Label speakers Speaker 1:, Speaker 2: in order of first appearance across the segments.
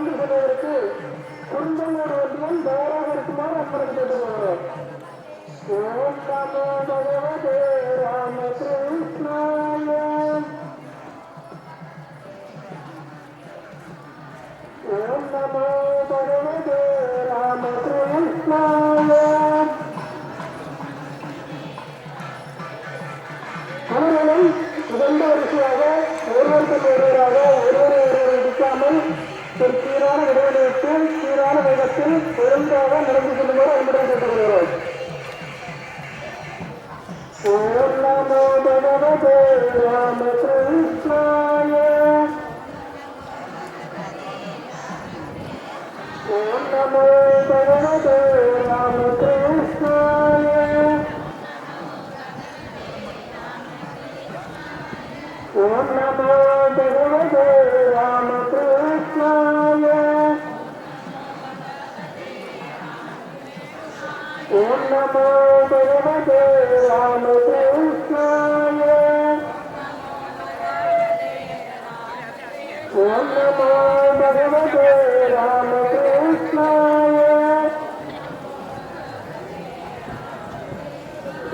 Speaker 1: நடந்து செல்வதற்கு குறுந்தலூர் ஒன்றியம் தயாராக இருக்குமாறு அன்பருக்கு கேட்டுக்கொள்கிறோம். ஓம் நமோ பகவதே ராமகிருஷ்ணாய. ஓம் நமோ பகவதே ராமகிருஷ்ணாய. அவர்களை உகந்த வரிசையாக ஒருவருக்கு ஒருவராக ஒருவரை ஒருவர் இடிக்காமல் ஒரு சீரான இடைவெளியிட்டு சீரான வேகத்தில் ஒழுங்காக நடந்து செல்லுமாறு அன்புடன் கேட்டுக்கொள்கிறோம். ஓம் நமோ பகவதே ராமகிருஷ்ணாய. ஓம் நமோ பகவதே ராமகிருஷ்ணாய. ஓம் நமோ பகவதே ராமகிருஷ்ணாய. ஓம் நமோ பகவதே ராமகிருஷ்ணாய. ஓம் நமோ பகவதே ராமகிருஷ்ணாய.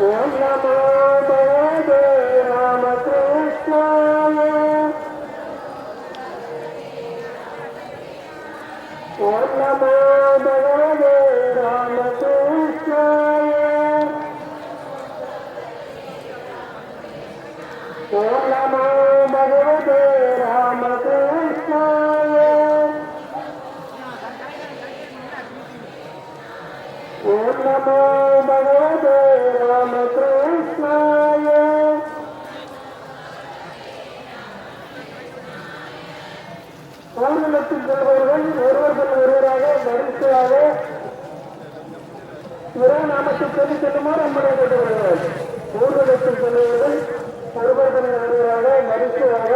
Speaker 1: ஓம் நமோ பகவதே ராமகிருஷ்ணாய. ஓம் நமோ பகவதே ராமகிருஷ்ணாய. ஓம் நமோ பகவதே ராமகிருஷ்ணாய. ஓம் நமோ பகவதே ராமகிருஷ்ணாய. ஊர்வலத்தில் செல்பவர்கள் ஒருவர்கள் ஒருவராக வரிசையாக இறை நாமத்தை சொல்லி செல்லுமாறு அன்புடன் கேட்டுக்கொள்கிறார். ஊர்வலத்தில் செல்பவர்கள் ஒருவர்கள் ஒருவராக வரிசையாக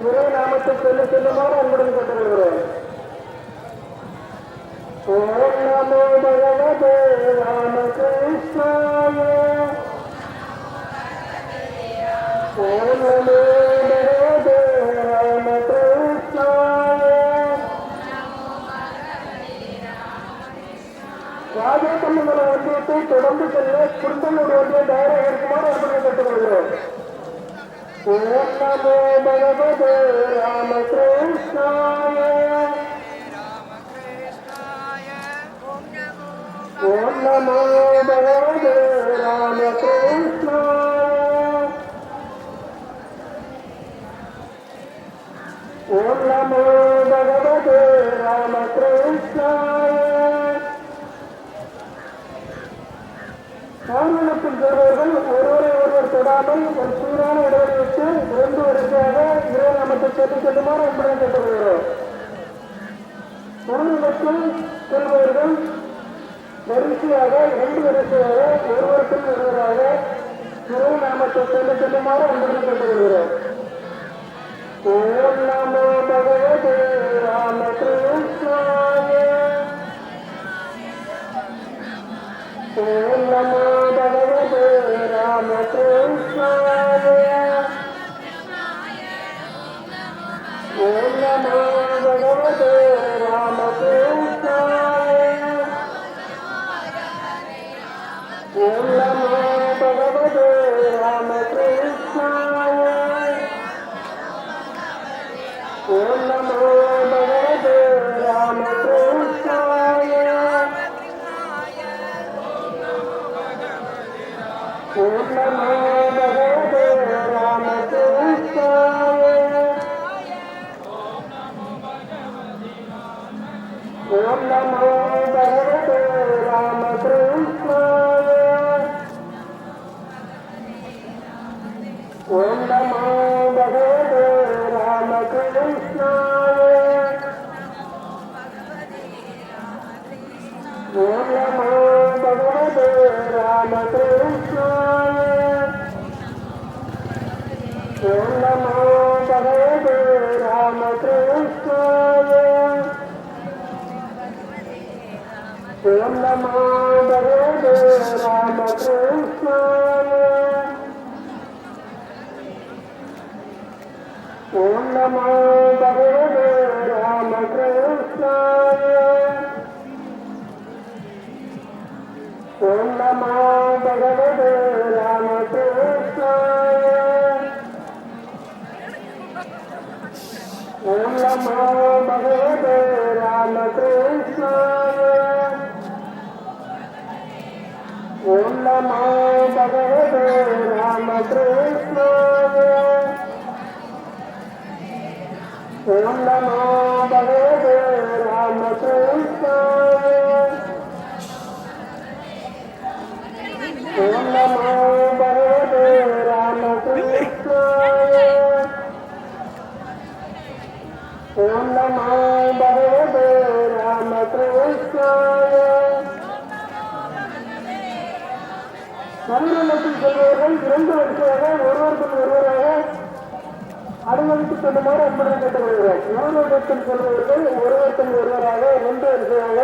Speaker 1: இறை நாமத்தை சொல்லி செல்லுமாறு அன்புடன் கேட்டுக்கொள்கிறார். ஓம் நமோ பகவதே ராமகிருஷ்ணாய. ஓம் நமோ பகவதே ராமகிருஷ்ணாய. ராஜாக்கம்மங்கல ஒன்றியத்தை தொடர்ந்து செல்ல குறுந்தலூர் ஒன்றியம் தயாராக இருக்குமாறு அன்புடன் கேட்டுக்கொள்கிறோம். ஓம் நமோ பகவதே ராமகிருஷ்ணாய. ஓம் நமோ பகவதே ராமகிருஷ்ணாய. ஓம் நமோ பகவதே ராமகிருஷ்ணாய. ஊர்வலத்தில் செல்பவர்கள் ஒருவரை ஒருவர் தொடாமல் ஒரு சீரான இடைவெளியிட்டு இரண்டு வரிசையாக இறை நாமத்தை சொல்லி செல்லுமாறு அன்புடன் கேட்டுக்கொள்கிறோம். ஊர்வலத்தில் செல்பவர்கள் வரிசையாக இரண்டு வரிசையாக ஒருவருக்கு ஒருவராக இறை நாமத்தை சொல்லி செல்லுமாறு அன்புடன் கேட்டுக்கொள்கிறோம். ஓம் நமோ பகவதே ராமகிருஷ்ணாய. ஓம் நமோ பகவதே ராமகிருஷ்ணாய. ஓம் நமோ பகவதே ராமகிருஷ்ணாய. ஓம் நமோ பகவதே ராமகிருஷ்ணாய. ஓம் நமோ பகவதே ராமகிருஷ்ணாய. ஓம் நமோ பகவதே ராமகிருஷ்ணாய. ஓம் நமோ பகவதே ராமகிருஷ்ணாய. ஓம் நமோ பகவதே ராமகிருஷ்ணாய. ஓம் நமோ பகவதே ராமகிருஷ்ணாய. ஓம் நமோ பகவதே ராமகிருஷ்ணாய. ஓம் நமோ பகவதே ராமகிருஷ்ணாய. ஓம் நமோ பகவதே ராமகிருஷ்ணாய. ஓம் நமோ பகவதே ராமகிருஷ்ணாய ஓம் நமோ பகவதே ராமகிருஷ்ணாய ஓம் நமோ பகவதே ராமகிருஷ்ணாய ஓம் நமோ பகவதே ராமகிருஷ்ணாய ஓம் நமோ பகவதே ராமகிருஷ்ணாய ஓம் நமோ பகவதே ராமகிருஷ்ணாய மனிதனத்தில் செல்வர்கள் 2 வருஷமாக ஒருவருக்கும் ஒருவராக அனுமதித்து செல்லுமாறு அன்புடன் கேட்டுக்கொள்கிறார். யூனிடத்தில் செல்வர்கள் ஒருவருக்கும் ஒருவராக 2 வருஷமாக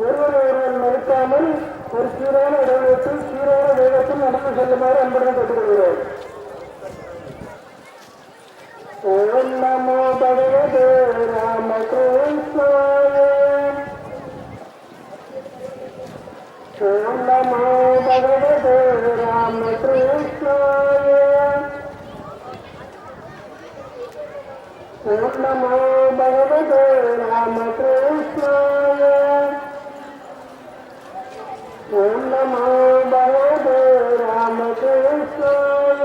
Speaker 1: ஒருவர் நிறுத்தாமல் ஒரு சீரான இடைவெளியில் சீரான வேகத்தில் நடந்து செல்லுமாறு அன்புடன் கேட்டுக்கொள்கிறார். ஓம் நமோ பகவதே ராமகிருஷ்ணாய ஓம் நமோ பகவதே ராமகிருஷ்ணாய ஓம் நமோ பகவதே ராமகிருஷ்ணாய ஓம் நமோ பகவதே ராமகிருஷ்ணாய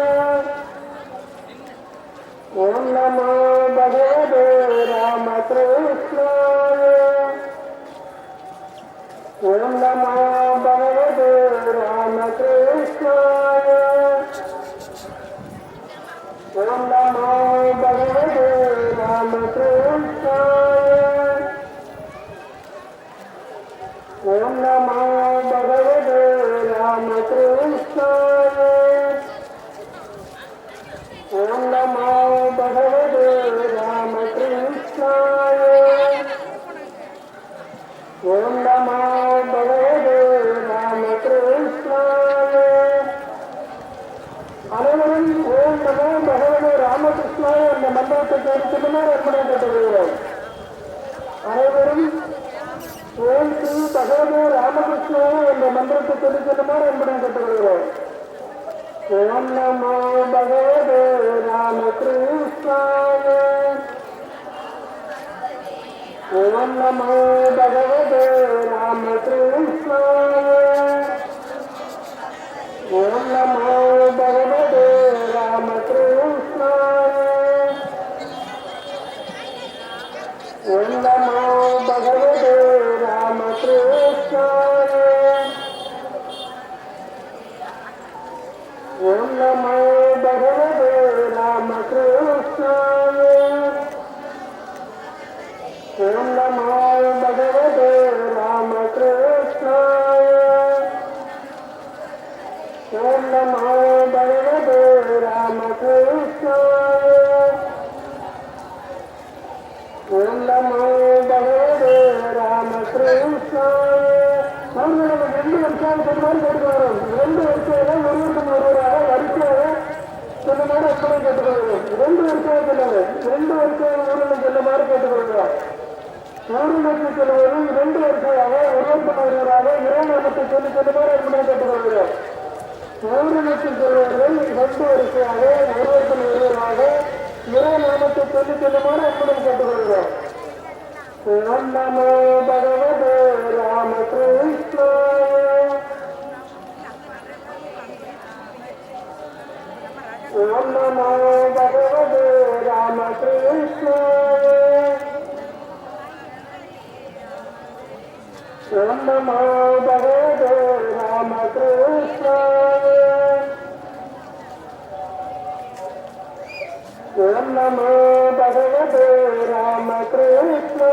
Speaker 1: ஓம் நமோ பகவதே ராமகிருஷ்ணாய ஓம் நமோ பகவதே ராமகிருஷ்ணாய ஓம் நமோ பகவதே ராமகிருஷ்ணாய ஓம் நமோ பகவதே ராமகிருஷ்ணாய ஓம் நமோ பகவதே ராமகிருஷ்ணாய ஓம் நமோ பகவதே ராமகிருஷ்ணாய அனைவரும் ஓம் நமோ பகவதே ராமகிருஷ்ணாய என்ற மந்திரத்தை கேட்குமாறு அன்புடன் கேட்டுக்கொள்கிறோம். அனைவரும் ஓம் ஸ்ரீ பகவதே ராமகிருஷ்ணாய என்ற மந்திரத்தை சொல்லுமாறு அன்புடன் கேட்டுக்கொள்கிறோம். ஓம் நமோ பகவதே ராமகிருஷ்ணாய ஓம் நமோ பகவதே ராமகிருஷ்ணாய ஓம் நமோ பகவதே ராமகிருஷ்ணாய ஓம் நமோ பகவதே ராமகிருஷ்ணாய ஓம் நமோ பகவதே ராமகிருஷ்ணாய ஓம் நமோ பகவதே ராமகிருஷ்ணாய ஓம் நமோ பகவதே ராமகிருஷ்ணாய ஓம் நமோ பகவதே ராமகிருஷ்ணாய அவர்கள் 2 வருஷம் சொல்லுமாறு கேட்டுக்கொள்கிறோம். 2 வருஷம் ஒருவருக்கும் ஒருவராக வரிசையாக சொல்லுமாறு அற்புதம் கேட்டுக்கொள்கிறோம். 2 வருஷம் சொல்லாது 2 வருஷம் ஊரில் சொல்லுமாறு கேட்டுக்கொள்கிறோம். ஊரிலுக்கு செல்வது 2 வருஷமாக ஒருவருக்கும் ஒருவராக இறைநாமத்தை சொல்லுமாறு அற்புதம் கேட்டுக்கொள்கிறோம். ஊரிலுக்கு செல்வர்கள் 2 வருஷமாக ஒருவருக்கும் ஒருவராக இறைநாமத்தை சொல்லுமாறு அற்புதம் கேட்டுக்கொள்கிறோம். ஓம் நமோ பகவதே ராமகிருஷ்ணாய ஓம் நமோ பகவதே ராமகிருஷ்ணாய ஓம் நமோ பகவதே ராமகிருஷ்ணாய ஓம் நமோ பகவதே ராமகிருஷ்ணாய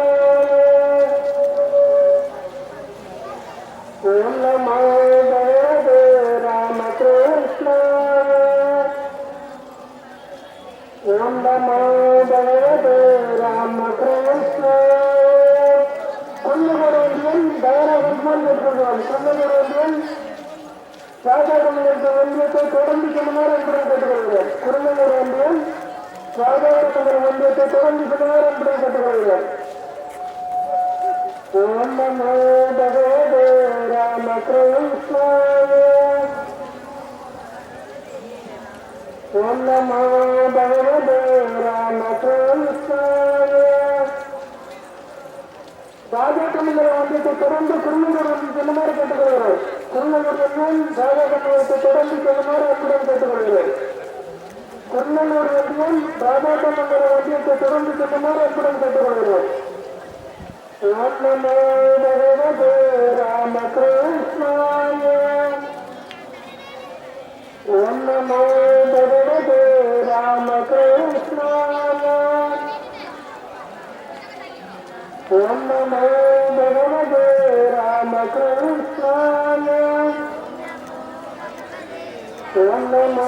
Speaker 1: ஓம் நமோ பகவதே ராமகிருஷ்ணாய ஓம் நமோ பகவதே ராமகிருஷ்ணாய கொல்லுகிறோம் தயாராக சொல்லுவான். கொல்லுகிறோம் சாதாரண ஒன்றியத்தை தொடர்ந்து சொல்லுமாறு என்று கேட்டுக்கொள்கிறோம். குறுநகர் ஒன்றியம் ராஜாவரத்தங்கள் ஒன்றியத்தை தொடர்ந்து செல்லுமாறு என்பதை கேட்டுக்கொள்கிறேன். ஓம் நமோ பகவதே ராமகிருஷ்ணாய. ஓம் நமோ பகவதே ராமகிருஷ்ணாய. ராஜாக்கமங்கல ஒன்றியத்தை தொடர்ந்து குருநகர் செல்லுமாறு கேட்டுக்கொள்கிறேன். குருநகர் ஒன்றியம் ராஜாக்கமங்கலத்தை தொடர்ந்து செல்லுமாறு அன்புடன் கேட்டுக்கொள்கிறேன். குருநகர் ஒன்றியம் ராஜாக்கமங்கல ஒன்றியத்தை தொடர்ந்து செல்லுமாறு அன்புடன் கேட்டுக்கொள்கிறேன். ஓம் நமோ பகவதே ராமகிருஷ்ணாய. ஓம் நமோ பகவதே ராமகிருஷ்ணாய. ஓம் நமோ பகவதே ராமகிருஷ்ணாய. ஓம் நமோ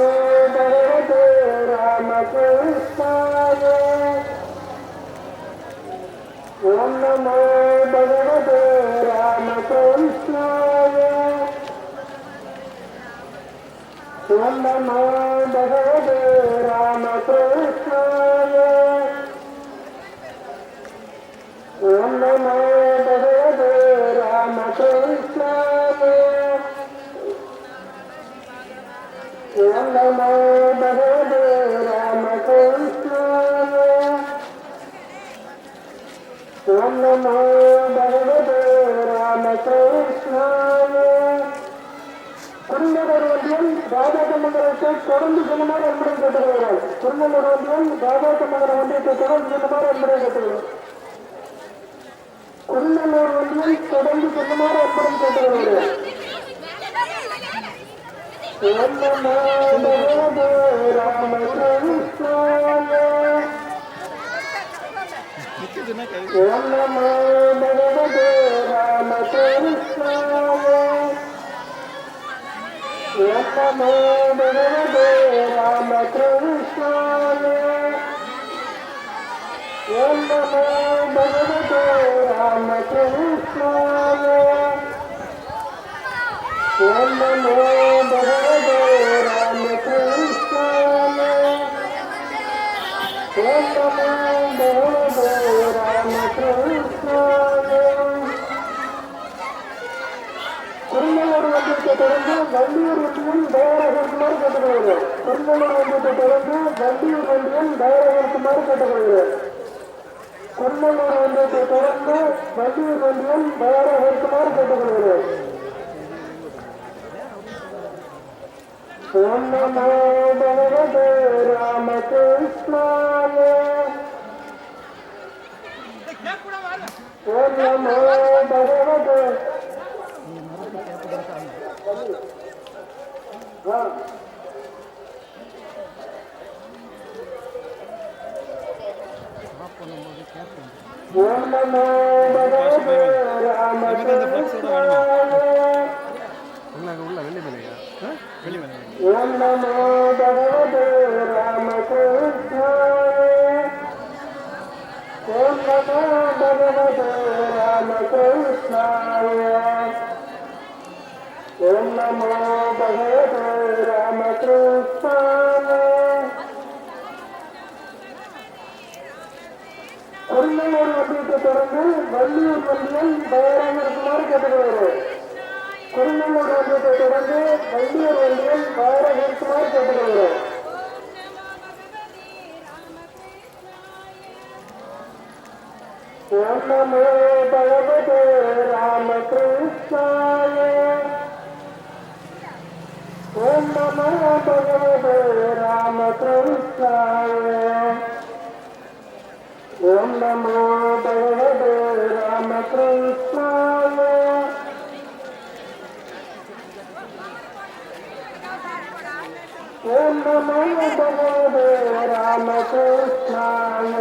Speaker 1: பகவதே ராமகிருஷ்ணாய. ஓம் நமோ பகவதே ராமகிருஷ்ணாய. ஓம் நமோ பகவதே ராமகிருஷ்ணாய. ஓம் நமோ பகவதே ராமகிருஷ்ணாய. ஓம் நமோ பகவதே ராமகிருஷ்ணாய. ஓம் நமோ பகவதே ராமகிருஷ்ணாய. குருநகர் ஒன்றியம் ராஜாக்கமங்கலத்தை தொடர்ந்து செல்லுமாறு அன்புடன் கேட்டுக்கொள்கிறேன். குருநகர் ஒன்றியம் ராஜாக்கமங்கல ஒன்றியத்தை தொடர்ந்து செல்லுமாறு அன்புடன் கேட்டுக்கொள்கிறேன். குருநகர் ஒன்றியம் தொடர்ந்து செல்லுமாறு அன்புடன் கேட்டுக்கொள்கிறேன். ஓம் நமோ பகவதே ராமகிருஷ்ணாய. ஓம் நமோ பகவதே ராமகிருஷ்ணாய. ஓம் நமோ பகவதே ராமகிருஷ்ணாய. ஓம் நமோ பகவதே ராமகிருஷ்ணாய. ஓம் நமோ பகவதே ராமகிருஷ்ணாய. ஓம் நமோ பகவதே ராமகிருஷ்ணாய. குருநகர் ஒன்றியத்தை தொடர்ந்து வண்டியூர் ஒன்றியம் தயாராகுமாறு கேட்டுக்கொள்கிறேன். குருநகர் ஒன்றியத்தை தொடர்ந்து வண்டியூர் ஒன்றியம் தயாராகுமாறு கேட்டுக்கொள்கிறேன். குருநகர் ஒன்றியத்தை தொடர்ந்து வண்டியூர் ஒன்றியம் தயாராகுமாறு கேட்டுக்கொள்கிறேன். ஓம் நமோ பகவதே ராமகிருஷ்ணாய. ஓம் நமோ பகவதே ஓம் நமோ பகவதே ராமகிருஷ்ணாய. ஓம் நமோ பகவதே ராமகிருஷ்ணாய. ஓம் நமோ பகவதே ராமகிருஷ்ணாய. ஓம் நமோ பகவதே ராமகிருஷ்ணாய. குருநகர் ஒன்றியத்தை தொடர்ந்து வள்ளியூர் ஒன்றியம் தயாராக இருக்குமாறு கேட்டுக்கொள்கிறேன். குருநகர் ஒன்றியத்தை தொடர்ந்து வள்ளியூர் ஒன்றியம் தயாராக இருக்குமாறு கேட்டுக்கொள்கிறேன். ஓம் நமோ பகவதே ராமகிருஷ்ணாய. ஓம் நமோ பகவதே ராமகிருஷ்ணாய. ஓம் நமோ பகவதே ராமகிருஷ்ணாய. ஓம் நமோ பகவதே ராமகிருஷ்ணாய.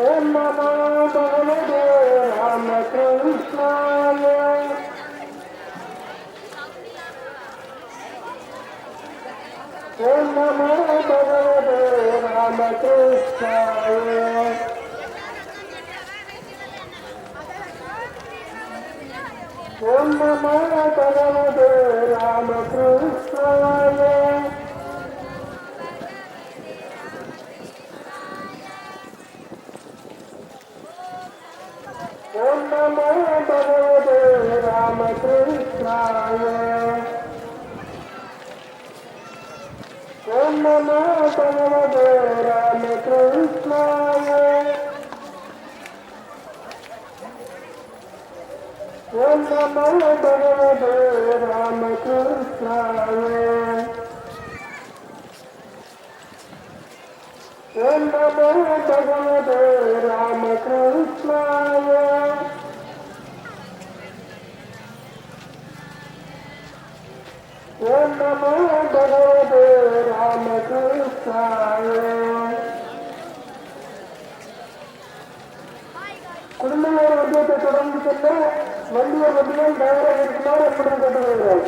Speaker 1: ஓம் நமோ பகவதே ராமகிருஷ்ணாய. ஓம் நமோ பகவதே ராமகிருஷ்ணாய. ஓம் நமோ பகவதே ராமகிருஷ்ணாய. कृष्णाय ओम नमो भगवते रामकृष्णाय ओम नमो भगवते रामकृष्णाय ओम नमो भगवते रामकृष्णाय ओम नमो भगवते रामकृष्णाय குடும்பங்களோட வண்டியத்தை தொடர்ந்து செல்ல வண்டியை வண்டியும் தயாராக இருக்குமாறு அன்புடன் கேட்டுக்கொள்கிறோம்.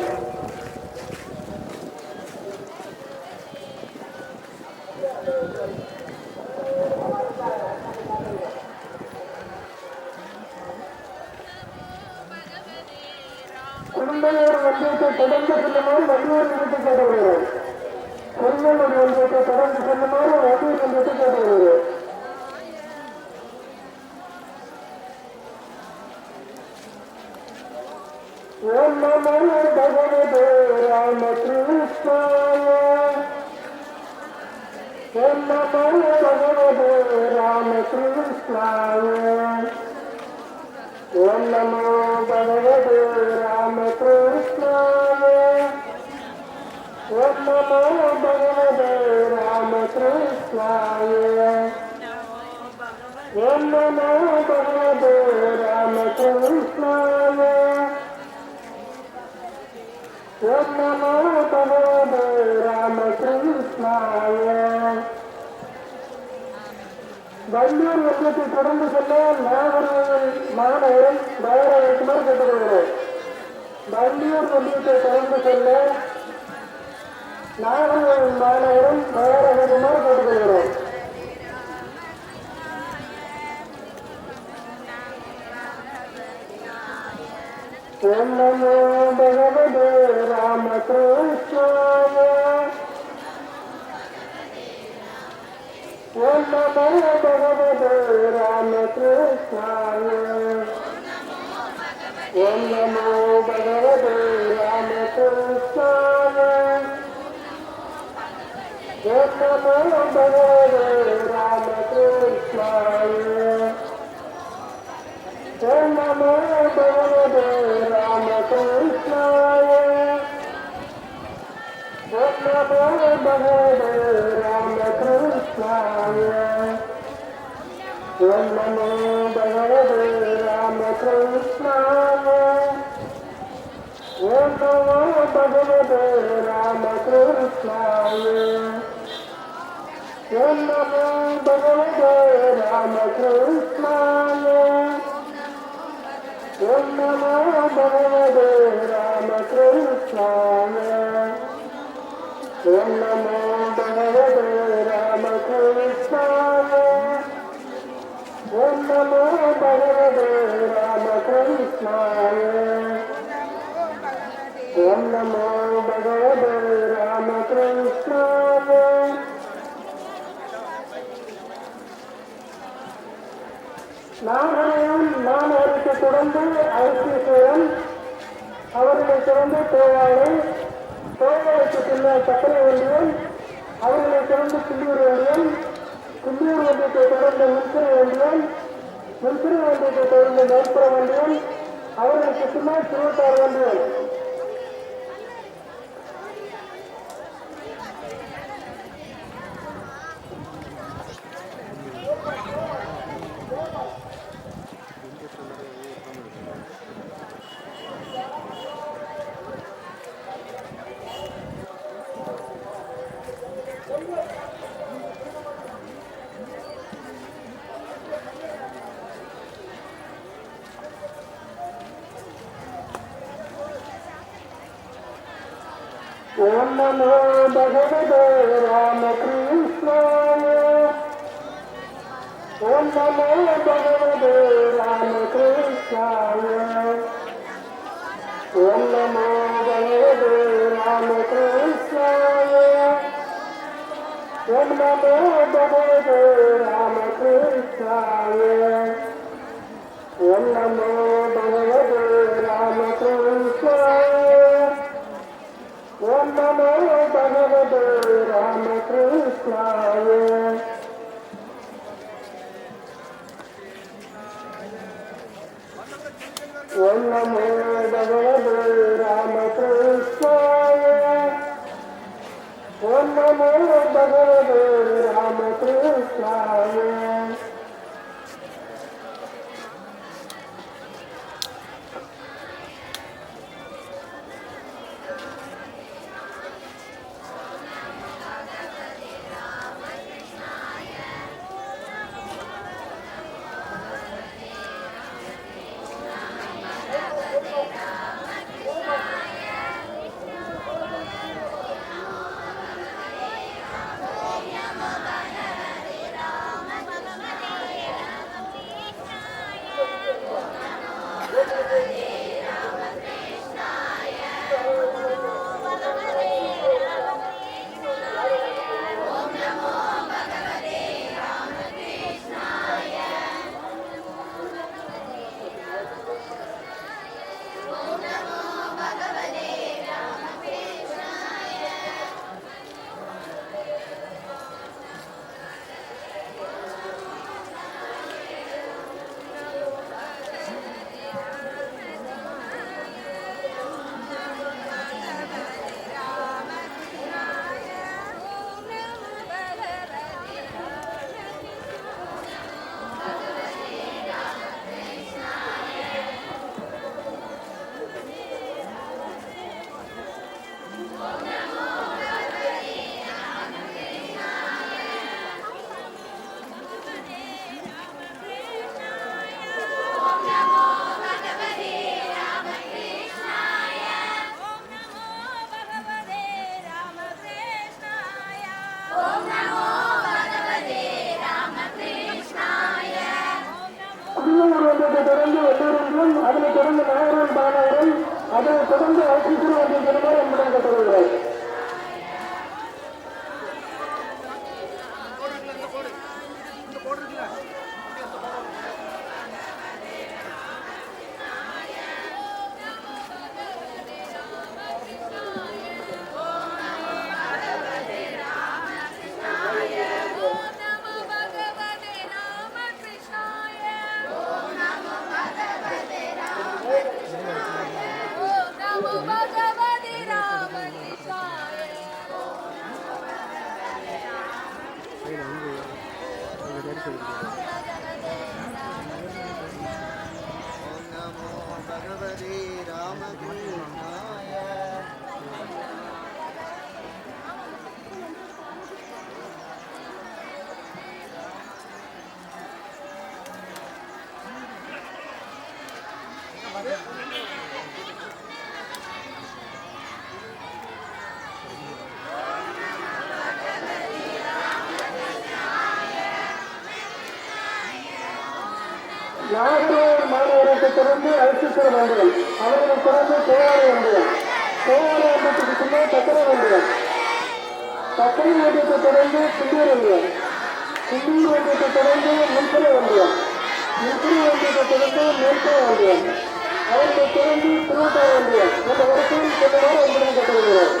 Speaker 1: குடும்பங்களோட வண்டியத்தை தொடர்ந்து செல்லுமாறு வண்டியூர் நிறுத்தி கேட்டுக்கொள்கிறோம். குடும்பங்களோட வண்டியத்தை தொடர்ந்து செல்லுமாறு வண்டியூர் நிறுத்தி கேட்டுக்கொள்கிறோம். ओम नमो भगवते रामकृष्णाय ओम नमो भगवते रामकृष्णाय ओम नमो भगवते रामकृष्णाय ओम नमो भगवते रामकृष्णाय ओम नमो भगवते रामकृष्णाय ओम नमो भगवते रामकृष्णाय வண்டியூர் வண்டியத்தை தொடர்ந்து செல்ல நாகர்கோவில் மாநகரம் தயாராக இருக்குமாறு கேட்டுக்கொள்கிறோம். வண்டியூர் வண்டியத்தை தொடர்ந்து செல்ல நாகர்கோவில் மாநகரம் தயாராக இருக்குமாறு கேட்டுக்கொள்கிறோம். ओम नमो भगवते रामकृष्णाय ओम नमो भगवते रामकृष्णाय ओम नमो भगवते रामकृष्णाय ओम नमो भगवते रामकृष्णाय ओम नमो भगवते रामकृष्णाय ओम नमो भगवते रामकृष्णाय ओम नमो भगवते रामकृष्णाय ओम नमो भगवते रामकृष्णाय ओम नमो भगवते रामकृष्णाय ओम नमो भगवते रामकृष्णाय ओम नमो भगवते रामकृष्णाय ओम नमो भगवते रामकृष्णाय ओम नमो भगवते रामकृष्णाय நாகரையும் மாநகரத்தை தொடர்ந்து ஐசிசேயம் அவர்களை தொடர்ந்து தேவாலை தேவாலைக்கு பின்னர் சக்கரை வண்டியம் அவர்களை தொடர்ந்து குண்டியூர் வண்டியம் குண்டியூர் வண்டியத்தை தொடர்ந்து முன்சிறை வண்டியம் முன்சிறை வண்டியத்தை தொடர்ந்து மேற்புற வண்டியம் அவர்களுக்கு பின்னர் திருவட்டார் வண்டியம் ओम नमो भगवते रामकृष्णाय ओम नमो भगवते रामकृष्णाय ओम नमो भगवते रामकृष्णाय ओम नमो भगवते रामकृष्णाय ओम नमो भगवते रामकृष्णाय Om Namo Bhagavate Ramakrishnaaya. Om Namo Bhagavate Ramakrishnaaya. அதனைத் தொடர்ந்து நாகரன் பாலாவரம், அதனைத் தொடர்ந்து ஆட்சியர் வந்திருக்கிறார் என்பதை கட்டளைகிறார். நாகரோடு மாநகரத்தை தொடர்ந்து அரிசீஸ்வர மண்டலம், அவர்களை தொடர்ந்து கோவாரி ஒன்றியம், கோவாரி ஒன்றியத்துக்கு பின்னர் சக்கரை ஒன்றியம், சக்கரை ஒன்றியத்தை தொடர்ந்து குண்டூர் ஒன்றியம், குண்டூர் ஒன்றியத்தை தொடர்ந்து முன்கரை ஒன்றியம், முன்கரை ஒன்றியத்தை தொடர்ந்து மேற்கரை ஒன்றியம், அவர்களை தொடர்ந்து திருவட்டார் ஒன்றியம் என்ற வரிசையில் செல்லுமாறு ஒன்றியம் கட்டப்படுகிறது.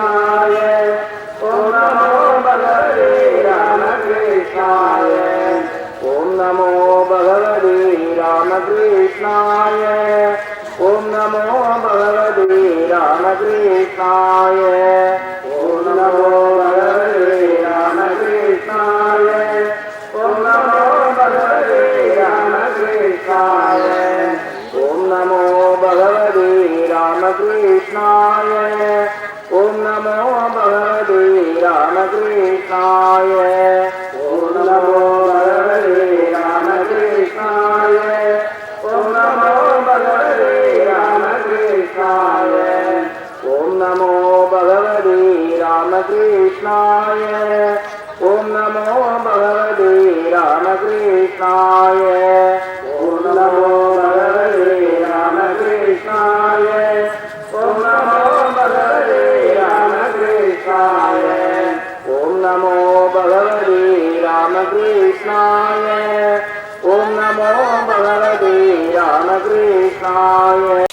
Speaker 2: रामकृष्णाय ओम नमो भगवते रामकृष्णाय ओम नमो भगवते रामकृष्णाय ओम नमो भगवते रामकृष्णाय ओम नमो भगवते रामकृष्णाय ओम नमो भगवते रामकृष्णाय ओम नमो भगवते रामकृष्णाय ओम नमो भगवते रामकृष्णाय ओम नमो भगवते रामकृष्णाय ओम नमो भगवते रामकृष्णाय ओम नमो भगवते रामकृष्णाय ओम नमो भगवते रामकृष्णाय ओम नमो भगवते रामकृष्णाय ओम नमो भगवते रामकृष्णाय ओम नमो भगवते रामकृष्णाय ओम नमो भगवते रामकृष्णाय